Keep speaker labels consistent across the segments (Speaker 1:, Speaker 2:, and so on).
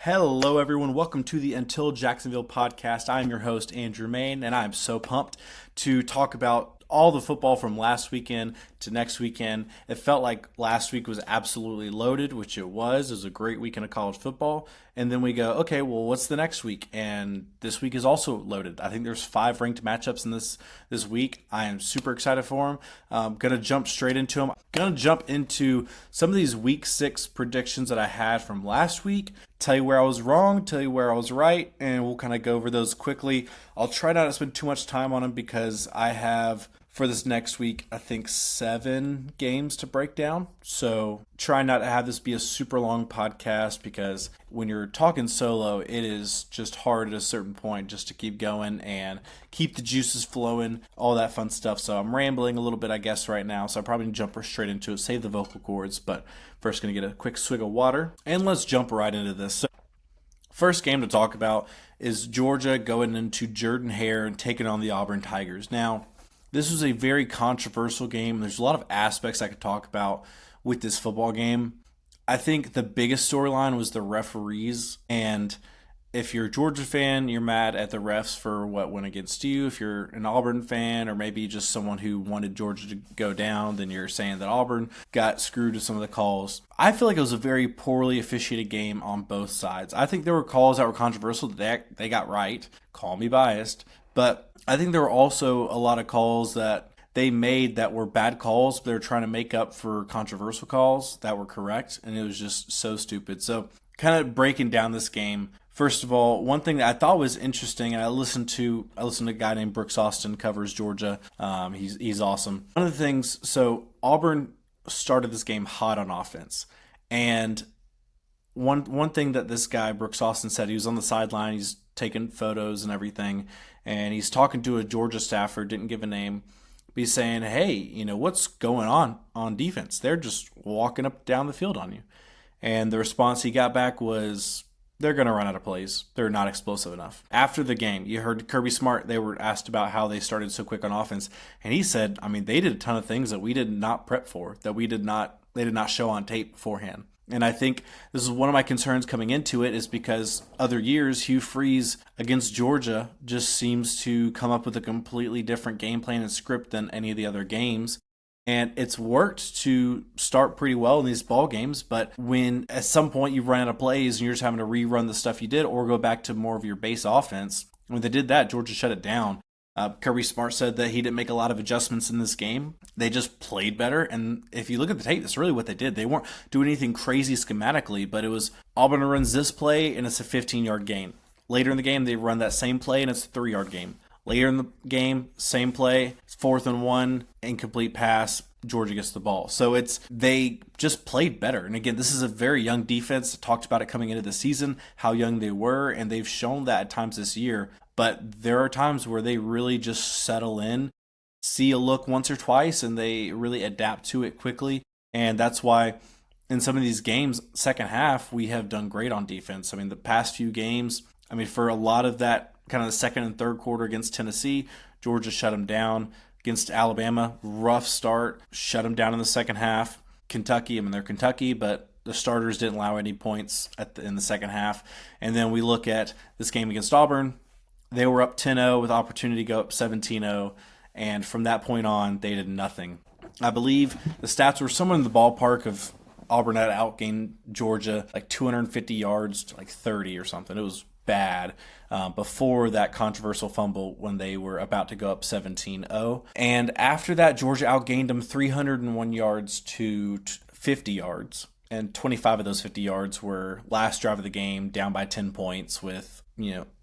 Speaker 1: Hello, everyone. Welcome to the Until Jacksonville podcast. I'm your host, Andrew Main, and I'm so pumped to talk about all the football from last weekend to next weekend. It felt like last week was absolutely loaded, which it was. It was a great weekend of college football. And then we go, okay, well, what's the next week? And this week is also loaded. I think there's 5 ranked matchups in this week. I am super excited for them. Going to jump straight into them. Going to jump into some of these week 6 predictions that I had from last week. Tell you where I was wrong, tell you where I was right, and we'll kind of go over those quickly. I'll try not to spend too much time on them because I have, for this next week, I think 7 games to break down. So try not to have this be a super long podcast because when you're talking solo, it is just hard at a certain point just to keep going and keep the juices flowing, all that fun stuff. So I'm rambling a little bit, I guess, right now. So I probably jump straight into it, save the vocal cords, but first going to get a quick swig of water. And let's jump right into this. So first game to talk about is Georgia going into Jordan-Hare and taking on the Auburn Tigers. Now, this was a very controversial game. There's a lot of aspects I could talk about with this football game. I think the biggest storyline was the referees. And if you're a Georgia fan, you're mad at the refs for what went against you. If you're an Auburn fan or maybe just someone who wanted Georgia to go down, then you're saying that Auburn got screwed with some of the calls. I feel like it was a very poorly officiated game on both sides. I think there were calls that were controversial that they got right. Call me biased. But I think there were also a lot of calls that they made that were bad calls, but they were trying to make up for controversial calls that were correct, and it was just so stupid. So kind of breaking down this game, first of all, one thing that I thought was interesting, and I listened to a guy named Brooks Austin, covers Georgia. He's awesome. One of the things, so Auburn started this game hot on offense, and one thing that this guy Brooks Austin said, he was on the sideline, he's taking photos and everything, and he's talking to a Georgia staffer, didn't give a name. But he's saying, hey, what's going on defense? They're just walking up down the field on you. And the response he got back was, they're going to run out of plays. They're not explosive enough. After the game, you heard Kirby Smart, they were asked about how they started so quick on offense. And he said, they did a ton of things that we did not prep for, that they did not show on tape beforehand. And I think this is one of my concerns coming into it is because other years, Hugh Freeze against Georgia just seems to come up with a completely different game plan and script than any of the other games. And it's worked to start pretty well in these ball games, but when at some point you run out of plays and you're just having to rerun the stuff you did or go back to more of your base offense, when they did that, Georgia shut it down. Kirby Smart said that he didn't make a lot of adjustments in this game. They just played better. And if you look at the tape, that's really what they did. They weren't doing anything crazy schematically, but it was Auburn runs this play and it's a 15-yard gain. Later in the game, they run that same play and it's a 3-yard gain. Later in the game, same play, 4th and 1, incomplete pass, Georgia gets the ball. So they just played better. And again, this is a very young defense. I talked about it coming into the season, how young they were, and they've shown that at times this year. But there are times where they really just settle in, see a look once or twice, and they really adapt to it quickly. And that's why in some of these games, second half, we have done great on defense. The past few games, for a lot of that kind of the second and third quarter against Tennessee, Georgia shut them down. Against Alabama, rough start, shut them down in the second half. Kentucky, they're Kentucky, but the starters didn't allow any points in the second half. And then we look at this game against Auburn. They were up 10-0 with opportunity to go up 17-0, and from that point on, they did nothing. I believe the stats were somewhere in the ballpark of Auburn had outgained Georgia like 250 yards to like 30 or something. It was bad before that controversial fumble when they were about to go up 17-0. And after that, Georgia outgained them 301 yards to 50 yards. And 25 of those 50 yards were last drive of the game, down by 10 points with,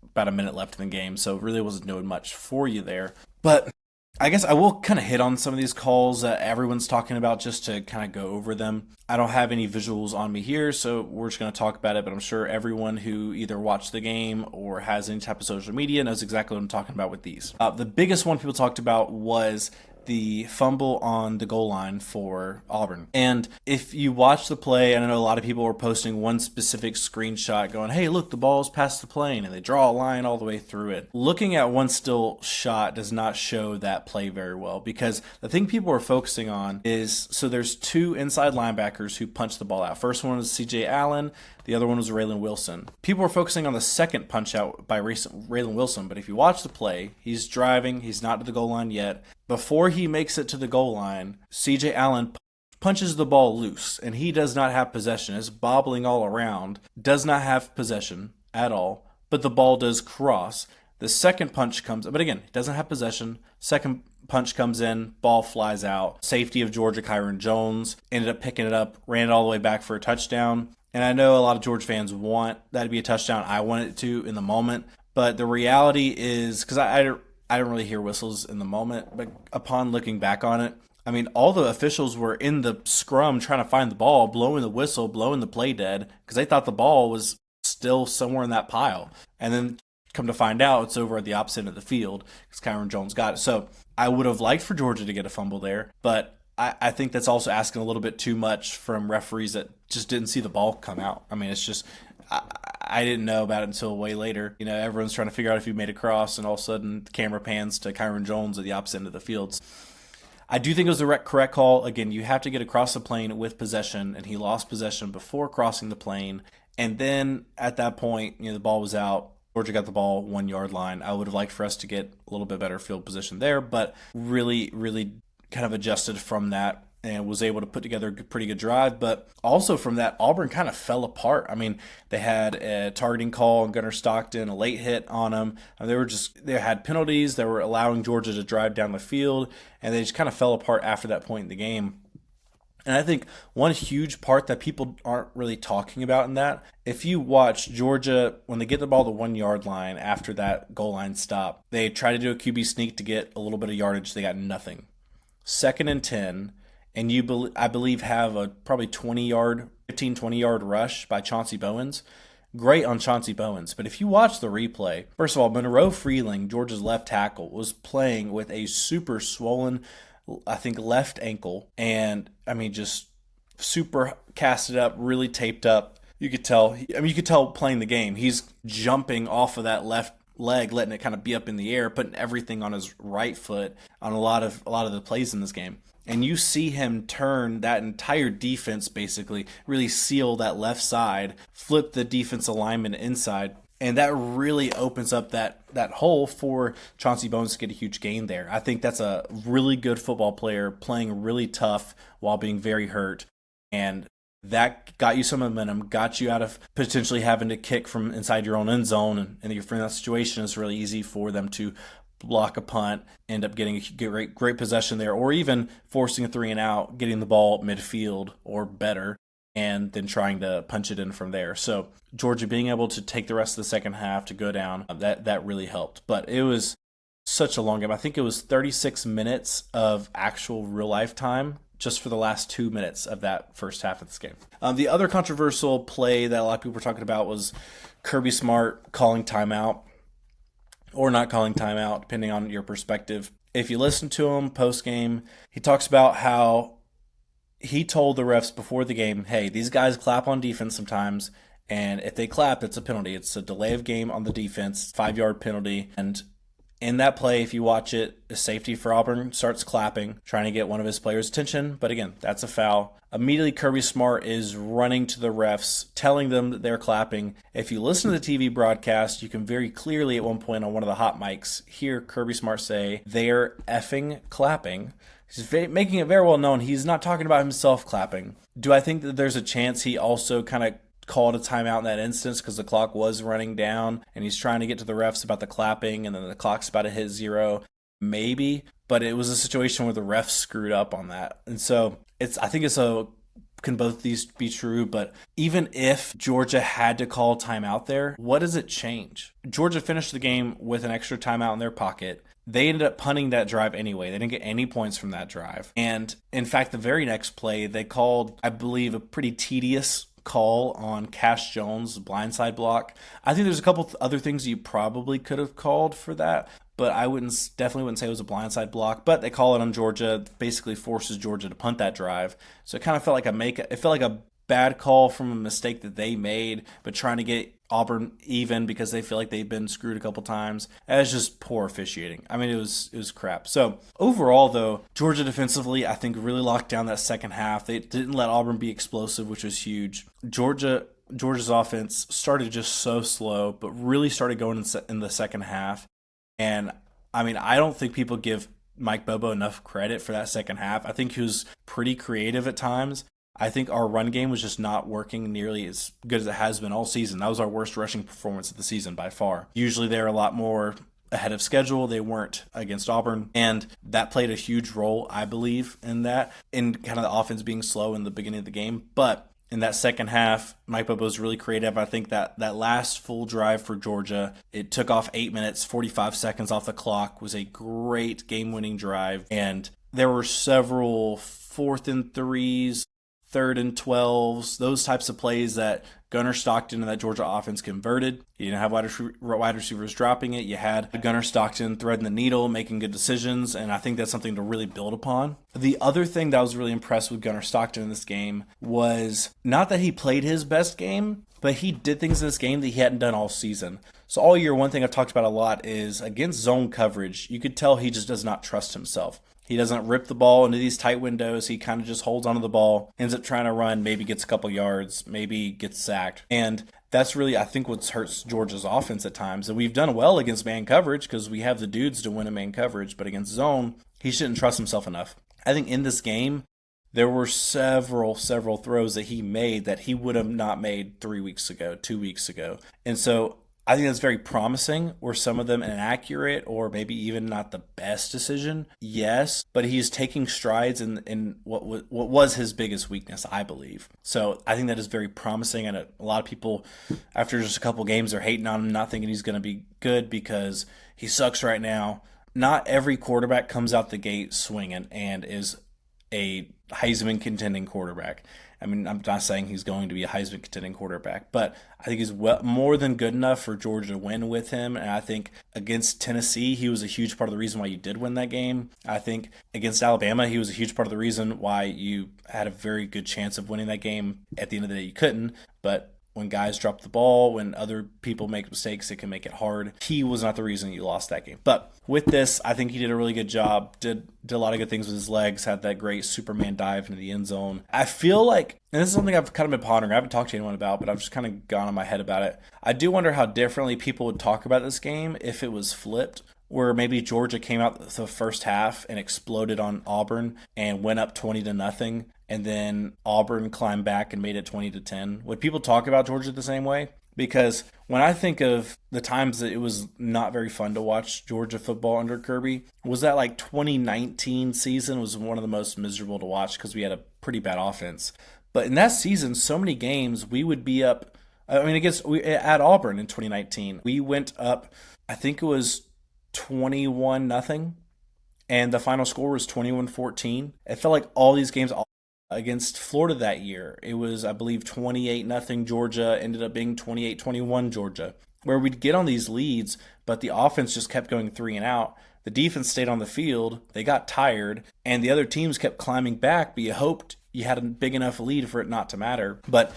Speaker 1: about a minute left in the game. So it really wasn't doing much for you there. But I guess I will kind of hit on some of these calls that everyone's talking about just to kind of go over them. I don't have any visuals on me here, so we're just going to talk about it, but I'm sure everyone who either watched the game or has any type of social media knows exactly what I'm talking about with these. The biggest one people talked about was the fumble on the goal line for Auburn. And if you watch the play, and I know a lot of people were posting one specific screenshot going, hey, look, the ball's past the plane, and they draw a line all the way through it. Looking at one still shot does not show that play very well, because the thing people are focusing on is, so there's 2 inside linebackers who punch the ball out. First one is C.J. Allen, The other one was Raylan Wilson. People were focusing on the second punch out by Raylan Wilson, but if you watch the play, he's driving, he's not to the goal line yet. Before he makes it to the goal line, CJ Allen punches the ball loose, and he does not have possession. It's bobbling all around, does not have possession at all, but the ball does cross. The second punch comes, but again, he doesn't have possession. Second punch comes in, ball flies out. Safety of Georgia, Kyron Jones, ended up picking it up, ran it all the way back for a touchdown. And I know a lot of Georgia fans want that to be a touchdown. I wanted it to in the moment. But the reality is, because I didn't really hear whistles in the moment, but upon looking back on it, I mean, all the officials were in the scrum trying to find the ball, blowing the whistle, blowing the play dead, because they thought the ball was still somewhere in that pile. And then come to find out, it's over at the opposite end of the field because Kyron Jones got it. So I would have liked for Georgia to get a fumble there, but I think that's also asking a little bit too much from referees that just didn't see the ball come out. I mean, it's just I didn't know about it until way later. You know, everyone's trying to figure out if he made a cross, and all of a sudden the camera pans to Kyron Jones at the opposite end of the fields. I do think it was the correct call. Again, you have to get across the plane with possession, and he lost possession before crossing the plane. And then at that point, you know, the ball was out. Georgia got the ball 1 yard line. I would have liked for us to get a little bit better field position there, but really, really kind of adjusted from that and was able to put together a pretty good drive. But also from that, Auburn kind of fell apart. I mean, they had a targeting call on Gunnar Stockton, a late hit on him. They had penalties that were allowing Georgia to drive down the field, and they just kind of fell apart after that point in the game. And I think one huge part that people aren't really talking about in that, if you watch Georgia, when they get the ball to the 1 yard line after that goal line stop, they try to do a QB sneak to get a little bit of yardage. They got nothing. 2nd and 10, and I believe have a probably 20-yard rush by Chauncey Bowens. Great on Chauncey Bowens. But if you watch the replay, first of all, Monroe Freeling, Georgia's left tackle, was playing with a super swollen, I think, left ankle. And, I mean, just super casted up, really taped up. You could tell playing the game. He's jumping off of that left leg, letting it kind of be up in the air, putting everything on his right foot on a lot of the plays in this game. And you see him turn that entire defense, basically really seal that left side, flip the defense alignment inside, and that really opens up that hole for Chauncey Bowens to get a huge gain there. I think that's a really good football player playing really tough while being very hurt, and that got you some momentum, got you out of potentially having to kick from inside your own end zone, and if you're in that situation, it's really easy for them to block a punt, end up getting a great possession there, or even forcing a 3 and out, getting the ball midfield or better, and then trying to punch it in from there. So Georgia being able to take the rest of the second half to go down, that really helped. But it was such a long game. I think it was 36 minutes of actual real-life time just for the last 2 minutes of that first half of this game. The other controversial play that a lot of people were talking about was Kirby Smart calling timeout, or not calling timeout, depending on your perspective. If you listen to him post-game, he talks about how he told the refs before the game, hey, these guys clap on defense sometimes, and if they clap, it's a penalty. It's a delay of game on the defense, 5-yard penalty. And in that play, if you watch it, the safety for Auburn starts clapping, trying to get one of his players' attention. But again, that's a foul. Immediately, Kirby Smart is running to the refs, telling them that they're clapping. If you listen to the TV broadcast, you can very clearly at one point on one of the hot mics hear Kirby Smart say, they're effing clapping. He's making it very well known he's not talking about himself clapping. Do I think that there's a chance he also kind of called a timeout in that instance because the clock was running down and he's trying to get to the refs about the clapping and then the clock's about to hit 0? Maybe, but it was a situation where the refs screwed up on that. And so I think can both these be true, but even if Georgia had to call timeout there, what does it change? Georgia finished the game with an extra timeout in their pocket. They ended up punting that drive anyway. They didn't get any points from that drive. And in fact, the very next play, they called, I believe, a pretty tedious call on Cash Jones' blindside block. I think there's a couple other things you probably could have called for that, but I definitely wouldn't say it was a blindside block. But they call it on Georgia, basically forces Georgia to punt that drive. So it kind of felt like a bad call from a mistake that they made, but trying to get Auburn even because they feel like they've been screwed a couple times. That was just poor officiating. I mean, it was crap. So overall, though, Georgia defensively, I think, really locked down that second half. They didn't let Auburn be explosive, which was huge. Georgia Georgia's offense started just so slow, but really started going in the second half. And I mean, I don't think people give Mike Bobo enough credit for that second half. I think he was pretty creative at times. I think our run game was just not working nearly as good as it has been all season. That was our worst rushing performance of the season by far. Usually they're a lot more ahead of schedule. They weren't against Auburn. And that played a huge role, I believe, in that, in kind of the offense being slow in the beginning of the game. But in that second half, Mike Bobo was really creative. I think that last full drive for Georgia, it took off 8 minutes, 45 seconds off the clock, was a great game-winning drive. And there were several 4th and 3s, 3rd and 12s, those types of plays that Gunnar Stockton and that Georgia offense converted. You didn't have wide receivers dropping it. You had Gunnar Stockton threading the needle, making good decisions, and I think that's something to really build upon. The other thing that I was really impressed with Gunnar Stockton in this game was not that he played his best game, but he did things in this game that he hadn't done all season. So all year, one thing I've talked about a lot is against zone coverage, you could tell he just does not trust himself. He doesn't rip the ball into these tight windows. He kind of just holds onto the ball, ends up trying to run, maybe gets a couple yards, maybe gets sacked. And that's really, I think, what hurts Georgia's offense at times. And we've done well against man coverage because we have the dudes to win in man coverage. But against zone, he shouldn't trust himself enough. I think in this game, there were several throws that he made that he would have not made 3 weeks ago, 2 weeks ago. And so I think that's very promising. Were some of them inaccurate or maybe even not the best decision? Yes, but he's taking strides in what was his biggest weakness, I believe. So I think that is very promising, and a lot of people, after just a couple games, are hating on him, not thinking he's going to be good because he sucks right now. Not every quarterback comes out the gate swinging and is a Heisman contending quarterback. I mean, I'm not saying he's going to be a Heisman contending quarterback, but I think he's more than good enough for Georgia to win with him. And I think against Tennessee, he was a huge part of the reason why you did win that game. I think against Alabama, he was a huge part of the reason why you had a very good chance of winning that game. At the end of the day, you couldn't, but when guys drop the ball, when other people make mistakes, it can make it hard. He was not the reason you lost that game. But with this, I think he did a really good job, did a lot of good things with his legs, had that great Superman dive into the end zone. I feel like, and this is something I've kind of been pondering, I haven't talked to anyone about, but I've just kind of gone on my head about it. I do wonder how differently people would talk about this game if it was flipped, where maybe Georgia came out the first half and exploded on Auburn and went up 20-0, and then Auburn climbed back and made it 20-10. Would people talk about Georgia the same way? Because when I think of the times that it was not very fun to watch Georgia football under Kirby, was that like 2019 season was one of the most miserable to watch because we had a pretty bad offense. But in that season, so many games we would be up. I mean, at Auburn in 2019, we went up, I think it was 21-0, and the final score was 21-14. It felt like all these games against Florida that year, it was, I believe, 28-0 Georgia, ended up being 28-21 Georgia, where we'd get on these leads, but the offense just kept going 3 and out. The defense stayed on the field, they got tired, and the other teams kept climbing back, but you hoped you had a big enough lead for it not to matter. But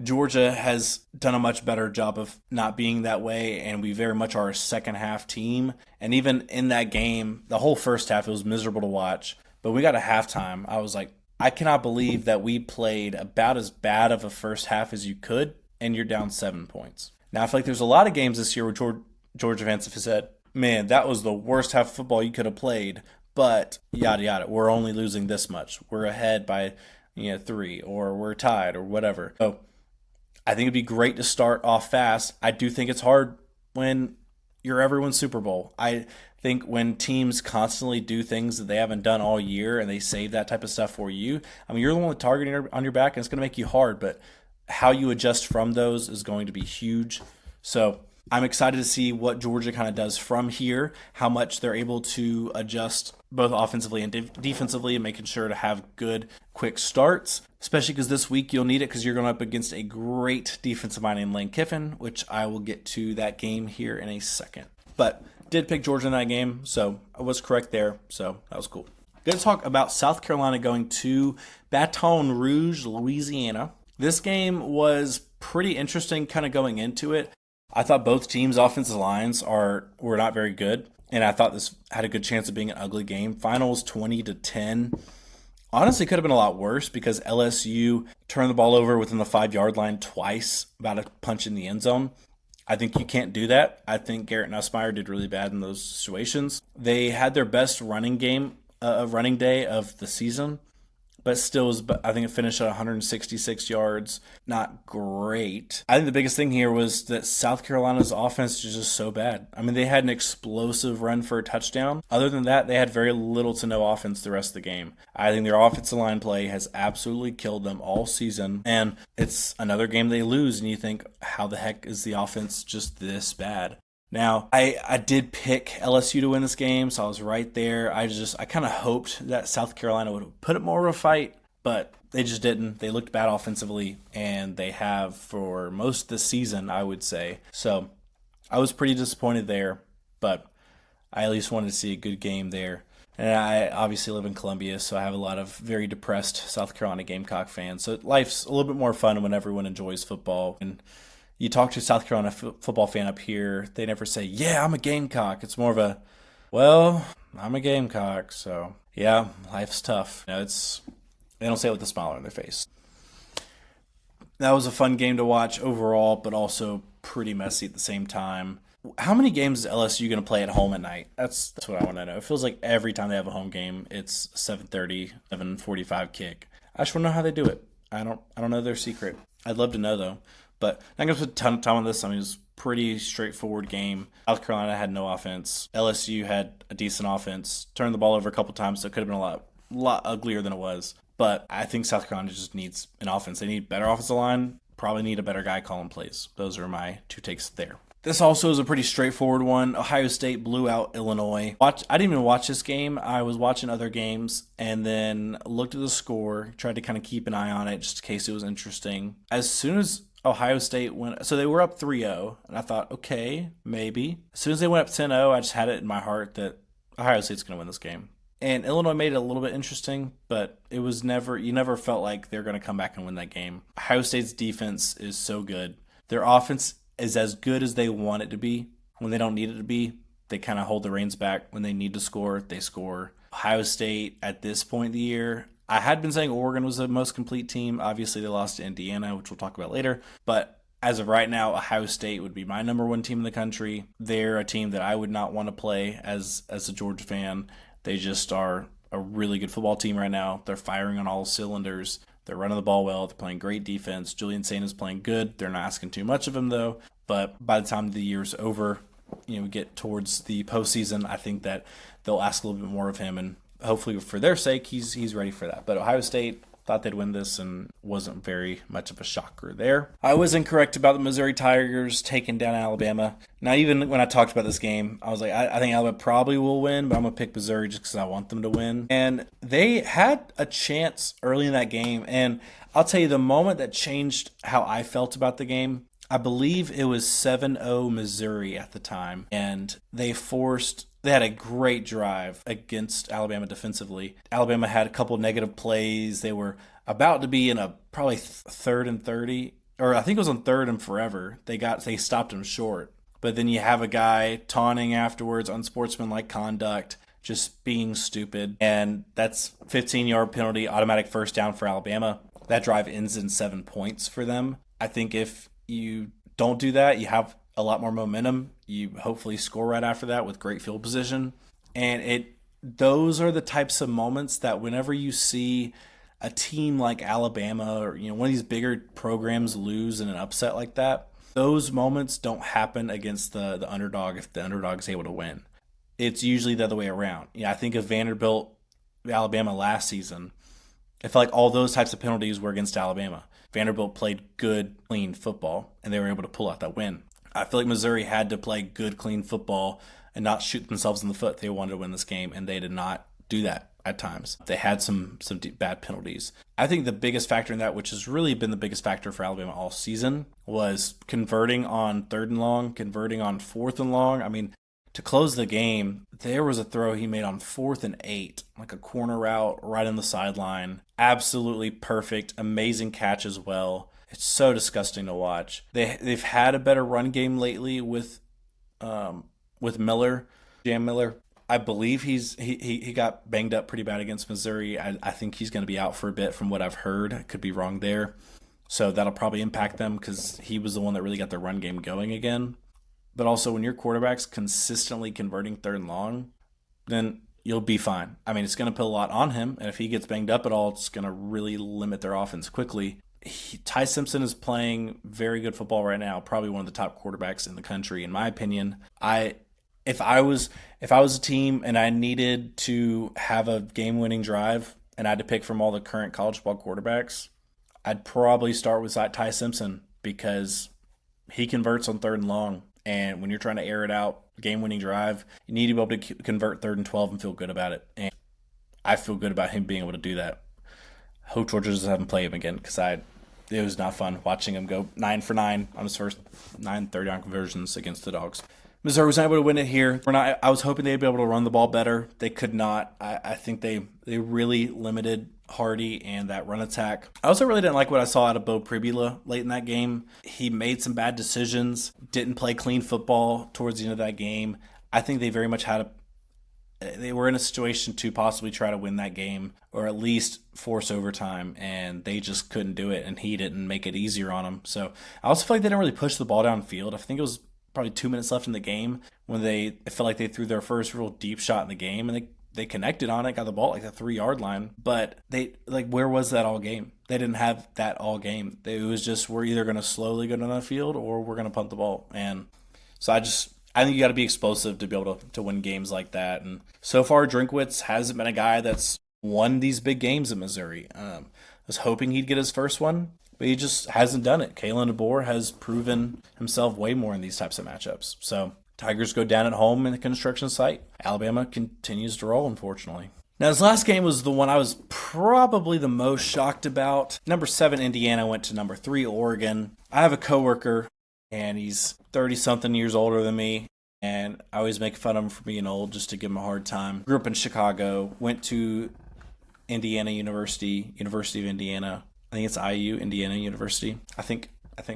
Speaker 1: Georgia has done a much better job of not being that way, and we very much are a second half team. And even in that game, the whole first half, it was miserable to watch. But we got a halftime. I was like, I cannot believe that we played about as bad of a first half as you could, and you're down 7 points. Now, I feel like there's a lot of games this year where Georgia fans have said, man, that was the worst half of football you could have played, but yada, yada. We're only losing this much. We're ahead by 3, or we're tied, or whatever. So I think it'd be great to start off fast. I do think it's hard when you're everyone's Super Bowl. I think when teams constantly do things that they haven't done all year and they save that type of stuff for you, I mean, you're the one with targeting on your back, and it's going to make you hard, but how you adjust from those is going to be huge. So I'm excited to see what Georgia kind of does from here, how much they're able to adjust both offensively and defensively, and making sure to have good, quick starts, especially because this week you'll need it because you're going up against a great defensive mind in Lane Kiffin, which I will get to that game here in a second. But did pick Georgia in that game, so I was correct there, so that was cool. Going to talk about South Carolina going to Baton Rouge, Louisiana. This game was pretty interesting kind of going into it. I thought both teams' offensive lines were not very good, and I thought this had a good chance of being an ugly game. Finals 20-10. Honestly, could have been a lot worse because LSU turned the ball over within the 5 yard line twice, about a punch in the end zone. I think you can't do that. I think Garrett Nussmeier did really bad in those situations. They had their best running day of the season, but still was, I think it finished at 166 yards. Not great. I think the biggest thing here was that South Carolina's offense is just so bad. I mean, they had an explosive run for a touchdown. Other than that, they had very little to no offense the rest of the game. I think their offensive line play has absolutely killed them all season, and it's another game they lose, and you think, how the heck is the offense just this bad? Now, I did pick LSU to win this game, so I was right there. I kind of hoped that South Carolina would put it more of a fight, but they just didn't. They looked bad offensively, and they have for most of the season, I would say. So I was pretty disappointed there, but I at least wanted to see a good game there. And I obviously live in Columbia, so I have a lot of very depressed South Carolina Gamecock fans. So life's a little bit more fun when everyone enjoys football. And you talk to a South Carolina football fan up here, they never say, yeah, I'm a Gamecock. It's more of a, well, I'm a Gamecock. So, yeah, life's tough. They don't say it with a smile on their face. That was a fun game to watch overall, but also pretty messy at the same time. How many games is LSU going to play at home at night? That's what I want to know. It feels like every time they have a home game, it's 7:30, 7:45 kick. I just want to know how they do it. I don't know their secret. I'd love to know, though. But I'm going to put a ton of time on this. I mean, it was a pretty straightforward game. South Carolina had no offense. LSU had a decent offense. Turned the ball over a couple times, so it could have been a lot uglier than it was. But I think South Carolina just needs an offense. They need better offensive line. Probably need a better guy calling plays. Those are my two takes there. This also is a pretty straightforward one. Ohio State blew out Illinois. I didn't even watch this game. I was watching other games and then looked at the score, tried to kind of keep an eye on it just in case it was interesting. As soon as Ohio State went, so they were up 3-0, and I thought, okay, maybe. As soon as they went up 10-0, I just had it in my heart that Ohio State's going to win this game. And Illinois made it a little bit interesting, but it was you never felt like they're going to come back and win that game. Ohio State's defense is so good. Their offense is as good as they want it to be. When they don't need it to be, they kind of hold the reins back. When they need to score, they score. Ohio State, at this point in the year, I had been saying Oregon was the most complete team. Obviously, they lost to Indiana, which we'll talk about later. But as of right now, Ohio State would be my number one team in the country. They're a team that I would not want to play as a Georgia fan. They just are a really good football team right now. They're firing on all cylinders. They're running the ball well. They're playing great defense. Julian Saint is playing good. They're not asking too much of him, though. But by the time the year's over, we get towards the postseason, I think that they'll ask a little bit more of him. And hopefully for their sake, he's ready for that. But Ohio State thought they'd win this and wasn't very much of a shocker there. I was incorrect about the Missouri Tigers taking down Alabama. Now, even when I talked about this game, I was like, I think Alabama probably will win, but I'm going to pick Missouri just because I want them to win. And they had a chance early in that game. And I'll tell you, the moment that changed how I felt about the game, I believe it was 7-0 Missouri at the time. And they had a great drive against Alabama defensively. Alabama had a couple negative plays. They were about to be in a probably 3rd and 30, or I think it was on 3rd and forever. They stopped him short. But then you have a guy taunting afterwards, unsportsmanlike conduct, just being stupid. And that's 15-yard penalty, automatic first down for Alabama. That drive ends in 7 points for them. I think if you don't do that, you have a lot more momentum. You hopefully score right after that with great field position. And those are the types of moments that whenever you see a team like Alabama or one of these bigger programs lose in an upset like that, those moments don't happen against the underdog if the underdog is able to win. It's usually the other way around. I think of Vanderbilt, Alabama last season. I feel like all those types of penalties were against Alabama. Vanderbilt played good, clean football, and they were able to pull out that win. I feel like Missouri had to play good, clean football and not shoot themselves in the foot. They wanted to win this game, and they did not do that at times. They had some bad penalties. I think the biggest factor in that, which has really been the biggest factor for Alabama all season, was converting on 3rd and long, converting on 4th and long. I mean, to close the game, there was a throw he made on 4th and 8, like a corner route right on the sideline. Absolutely perfect, amazing catch as well. It's so disgusting to watch. They've had a better run game lately with Miller, Jam Miller. I believe he got banged up pretty bad against Missouri. I think he's going to be out for a bit from what I've heard. I could be wrong there. So that'll probably impact them because he was the one that really got the run game going again. But also, when your quarterback's consistently converting third and long, then you'll be fine. I mean, it's going to put a lot on him, and if he gets banged up at all, it's going to really limit their offense quickly. Ty Simpson is playing very good football right now, probably one of the top quarterbacks in the country, in my opinion. If I was a team and I needed to have a game-winning drive and I had to pick from all the current college football quarterbacks, I'd probably start with Ty Simpson because he converts on third and long. And when you're trying to air it out, game-winning drive, you need to be able to convert third and 12 and feel good about it. And I feel good about him being able to do that. Hope Georgia doesn't have him play him again because it was not fun watching him go 9 for 9 on his first 9 third-down conversions against the Dawgs. Missouri was not able to win it here. I was hoping they'd be able to run the ball better. They could not. I think they really limited Hardy and that run attack. I also really didn't like what I saw out of Bo Pribula late in that game. He made some bad decisions, didn't play clean football towards the end of that game. I think they very much they were in a situation to possibly try to win that game or at least force overtime, and they just couldn't do it, and he didn't make it easier on them. So I also feel like they didn't really push the ball downfield. I think it was probably 2 minutes left in the game when it felt like they threw their first real deep shot in the game, and they connected on it, got the ball at like the 3-yard line. But where was that all game? They didn't have that all game. It was just, we're either going to slowly go down the field or we're going to punt the ball. And so I think you got to be explosive to be able to win games like that. And so far, Drinkwitz hasn't been a guy that's won these big games in Missouri. I was hoping he'd get his first one, but he just hasn't done it. Kalen DeBoer has proven himself way more in these types of matchups. So Tigers go down at home in the construction site. Alabama continues to roll, unfortunately. Now, this last game was the one I was probably the most shocked about. Number 7, Indiana, went to number 3, Oregon. I have a coworker, and he's 30-something years older than me, and I always make fun of him for being old just to give him a hard time. Grew up in Chicago, went to Indiana University of Indiana. I think it's IU, Indiana University. I think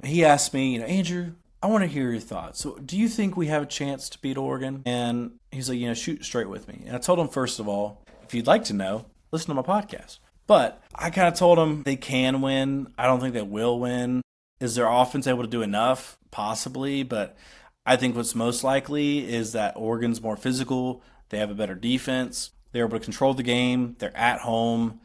Speaker 1: he asked me, Andrew, I want to hear your thoughts. So do you think we have a chance to beat Oregon? And he's like, shoot straight with me. And I told him, first of all, if you'd like to know, listen to my podcast. But I kind of told him they can win. I don't think they will win. Is their offense able to do enough? Possibly. But I think what's most likely is that Oregon's more physical. They have a better defense. They're able to control the game. They're at home.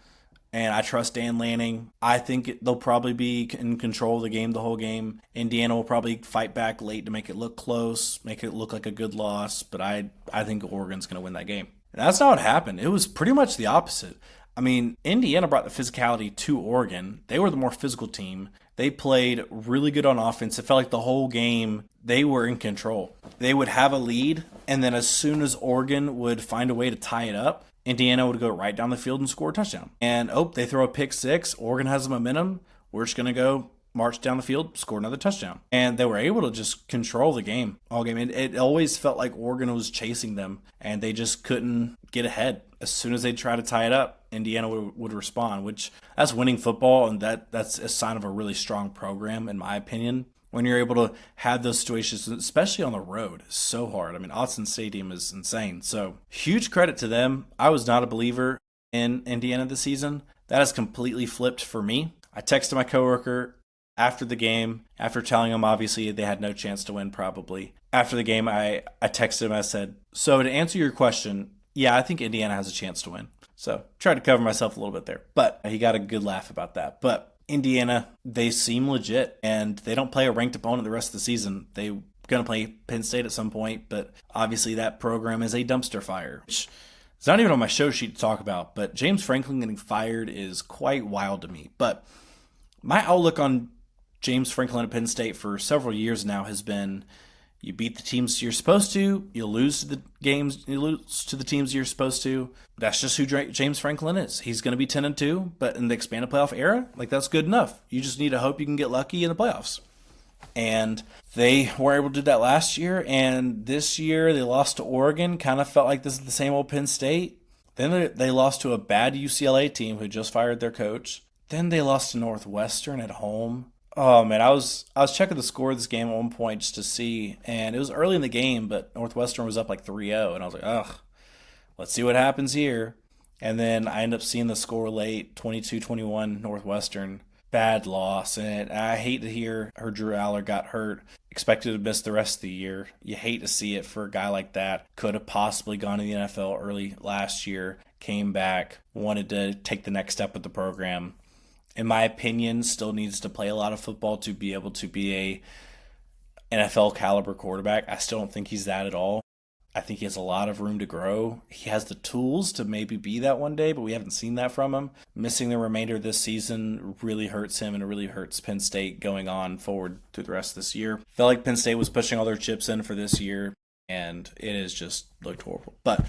Speaker 1: And I trust Dan Lanning. I think they'll probably be in control of the game the whole game. Indiana will probably fight back late to make it look close, make it look like a good loss. But I think Oregon's going to win that game. And that's not what happened. It was pretty much the opposite. I mean, Indiana brought the physicality to Oregon. They were the more physical team. They played really good on offense. It felt like the whole game they were in control. They would have a lead, and then as soon as Oregon would find a way to tie it up, Indiana would go right down the field and score a touchdown. And, they throw a pick six. Oregon has the momentum. We're just going to go march down the field, score another touchdown. And they were able to just control the game all game. It always felt like Oregon was chasing them, and they just couldn't get ahead. As soon as they try to tie it up, Indiana would respond, which that's winning football, and that's a sign of a really strong program, in my opinion. When you're able to have those situations, especially on the road, it's so hard. I mean, Autzen Stadium is insane. So huge credit to them. I was not a believer in Indiana this season. That has completely flipped for me. I texted my coworker after the game, after telling him obviously they had no chance to win probably. After the game, I texted him. I said, so to answer your question, yeah, I think Indiana has a chance to win. So tried to cover myself a little bit there. But he got a good laugh about that. But Indiana, they seem legit, and they don't play a ranked opponent the rest of the season. They're going to play Penn State at some point, but obviously that program is a dumpster fire, which is not even on my show sheet to talk about, but James Franklin getting fired is quite wild to me. But my outlook on James Franklin at Penn State for several years now has been, you beat the teams you're supposed to, you lose to the teams you're supposed to. That's just who James Franklin is. He's going to be 10-2, but in the expanded playoff era, that's good enough. You just need to hope you can get lucky in the playoffs. And they were able to do that last year, and this year they lost to Oregon. Kind of felt like this is the same old Penn State. Then they lost to a bad UCLA team who just fired their coach. Then they lost to Northwestern at home. Oh, man, I was checking the score of this game at one point just to see, and it was early in the game, but Northwestern was up like 3-0, and I was like, ugh. let's see what happens here. And then I end up seeing the score late, 22-21 Northwestern. Bad loss. And I hate to hear her Drew Aller got hurt. Expected to miss the rest of the year. You hate to see it for a guy like that. Could have possibly gone to the NFL early last year. Came back. Wanted to take the next step with the program. In my opinion, still needs to play a lot of football to be able to be a NFL caliber quarterback. I still don't think he's that at all. I think he has a lot of room to grow. He has the tools to maybe be that one day, but we haven't seen that from him. Missing the remainder of this season really hurts him, and it really hurts Penn State going on forward through the rest of this year. Felt like Penn State was pushing all their chips in for this year, and it has just looked horrible. But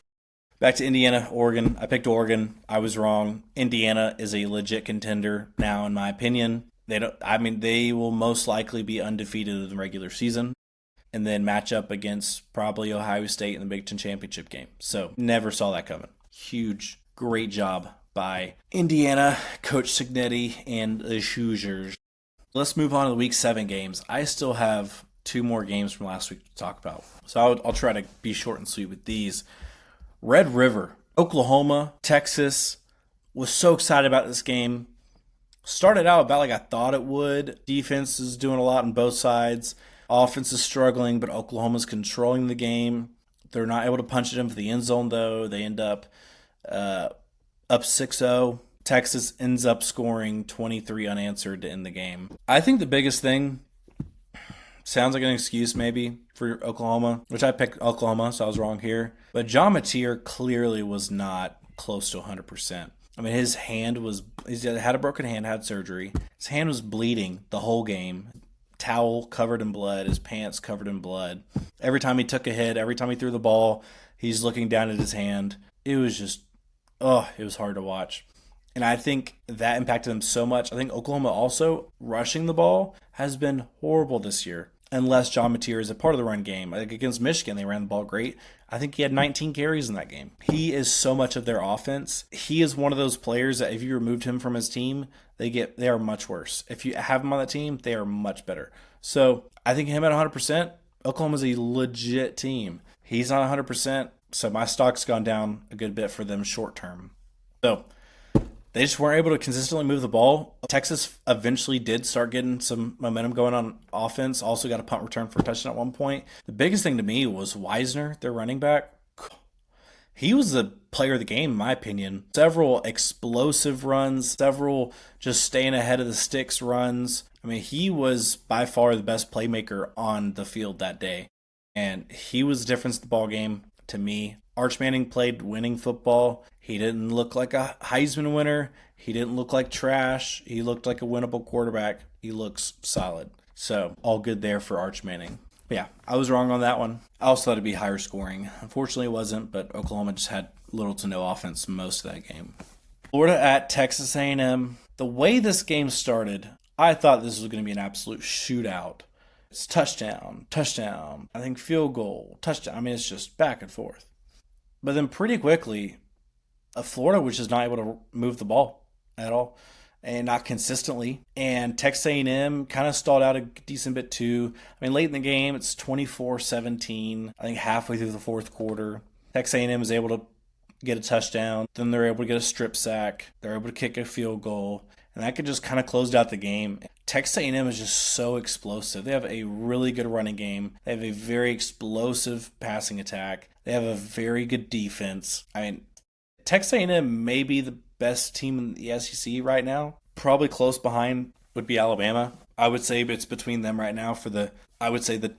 Speaker 1: back to Indiana, Oregon. I picked Oregon. I was wrong. Indiana is a legit contender now, in my opinion. They will most likely be undefeated in the regular season and then match up against probably Ohio State in the Big Ten Championship game. So never saw that coming. Huge, great job by Indiana, Coach Cignetti, and the Hoosiers. Let's move on to the Week 7 games. I still have 2 more games from last week to talk about. So I'll try to be short and sweet with these. Red River, Oklahoma, Texas. Was so excited about this game. Started out about like I thought it would. Defense is doing a lot on both sides. Offense is struggling, but Oklahoma's controlling the game. They're not able to punch it in for the end zone, though. They end up up 6-0. Texas ends up scoring 23 unanswered to end the game. I think the biggest thing sounds like an excuse maybe for Oklahoma, which I picked Oklahoma, so I was wrong here. But John Mateer clearly was not close to 100%. I mean, he had a broken hand, had surgery. His hand was bleeding the whole game. Towel covered in blood, his pants covered in blood. Every time he took a hit, every time he threw the ball, he's looking down at his hand. It was just, it was hard to watch. And I think that impacted them so much. I think Oklahoma also rushing the ball has been horrible this year, unless John Mateer is a part of the run game. Like against Michigan, they ran the ball great. I think he had 19 carries in that game. He is so much of their offense. He is one of those players that if you removed him from his team, they are much worse. If you have him on that team, they are much better. So I think him at 100%, Oklahoma's a legit team. He's not 100%, so my stock's gone down a good bit for them short term. So they just weren't able to consistently move the ball. Texas eventually did start getting some momentum going on offense. Also got a punt return for a touchdown at one point. The biggest thing to me was Wisner, their running back. He was the player of the game, in my opinion. Several explosive runs, several just staying ahead of the sticks runs. I mean, he was by far the best playmaker on the field that day. And he was the difference in the ball game to me. Arch Manning played winning football. He didn't look like a Heisman winner. He didn't look like trash. He looked like a winnable quarterback. He looks solid. So all good there for Arch Manning. But yeah, I was wrong on that one. I also thought it'd be higher scoring. Unfortunately, it wasn't, but Oklahoma just had little to no offense most of that game. Florida at Texas A&M. The way this game started, I thought this was going to be an absolute shootout. It's touchdown, touchdown, I think field goal, touchdown. I mean, it's just back and forth. But then pretty quickly, Florida was just not able to move the ball at all, and not consistently. And Texas A&M kind of stalled out a decent bit too. I mean, late in the game, it's 24-17. I think halfway through the fourth quarter, Texas A&M was able to get a touchdown. Then they're able to get a strip sack. They're able to kick a field goal. And that could just kind of close out the game. Texas A&M is just so explosive. They have a really good running game. They have a very explosive passing attack. They have a very good defense. I mean, Texas A&M may be the best team in the SEC right now. Probably close behind would be Alabama. I would say it's between them right now for the